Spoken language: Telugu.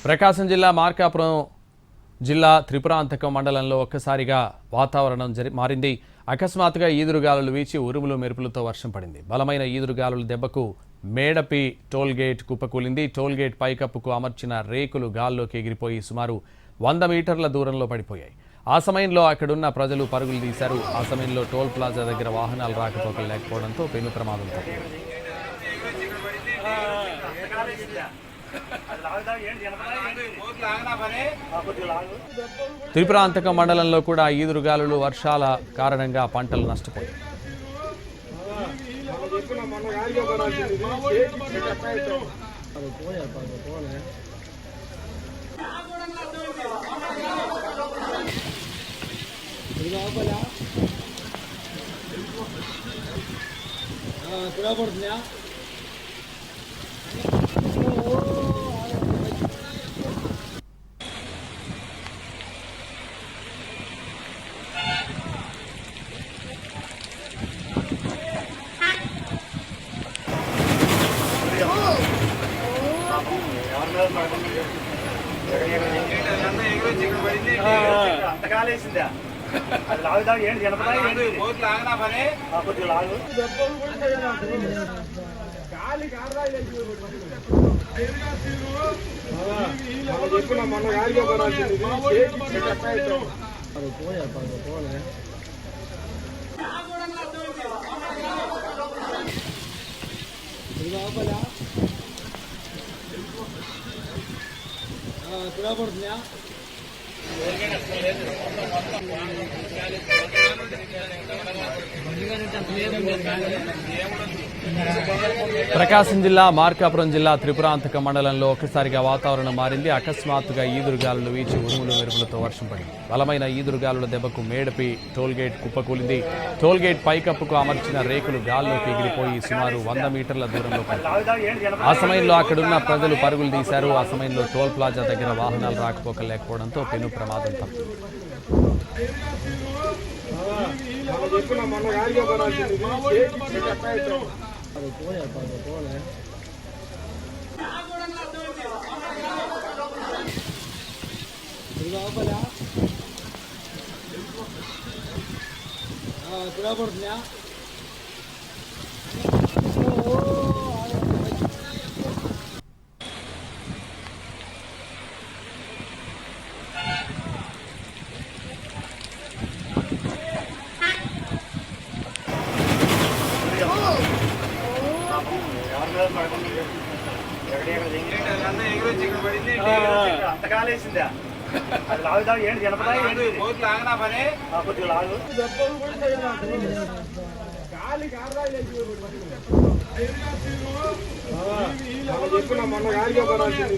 ప్రకాశం జిల్లా మార్కాపురం జిల్లా త్రిపురాంతకం మండలంలో ఒక్కసారిగా వాతావరణం మారింది. అకస్మాత్తుగా ఈదురుగాలులు వీచి ఉరుములు మెరుపులతో వర్షం పడింది. బలమైన ఈదురుగాలుల దెబ్బకు మేడపి టోల్గేట్ కుప్పకూలింది. టోల్గేట్ పైకప్పుకు అమర్చిన రేకులు గాల్లోకి ఎగిరిపోయి సుమారు 100 మీటర్ల దూరంలో పడిపోయాయి. ఆ సమయంలో అక్కడున్న ప్రజలు పరుగులు తీశారు. ఆ సమయంలో టోల్ ప్లాజా దగ్గర వాహనాలు రాకపోకలు లేకపోవడంతో పెను ప్రమాదం తప్పింది. త్రిపురాంతకం మండలంలో కూడా ఈదురుగాలులు వర్షాల కారణంగా పంటలు నష్టపోయాయి. అంతకాలేసిందా అది లాగుదా ఏంటి జనపదా కొద్దిగా లాగు చెప్పిన మొన్న గాలిగా పడాల్సింది పడుతుందా ప్రకాశం జిల్లా మార్కాపురం జిల్లా త్రిపురాంతక మండలంలో ఒక్కసారిగా వాతావరణం మారింది. అకస్మాత్తుగా ఈదురుగాలులు వీచి ఉరుములు మెరుపులతో వర్షం పడింది. బలమైన ఈదురుగాలుల దెబ్బకు మేడపి టోల్గేట్ కుప్పకూలింది. టోల్గేట్ పైకప్పుకు అమర్చిన రేకులు గాల్లోకి ఎగిరిపోయి సుమారు 100 మీటర్ల దూరంలో పడ్డాయి. ఆ సమయంలో అక్కడున్న ప్రజలు పరుగులు తీశారు. ఆ సమయంలో టోల్ ప్లాజా దగ్గర వాహనాలు రాకపోకలు లేకపోవడంతో పెను ప్రమాదం తప్పింది. పడుతుందా అంతకాలేసిందా అది లాగుదా ఏంటి జనపదా కొద్దిగా లాగు చెప్పిన మొన్న గాలిగా పడాల్సింది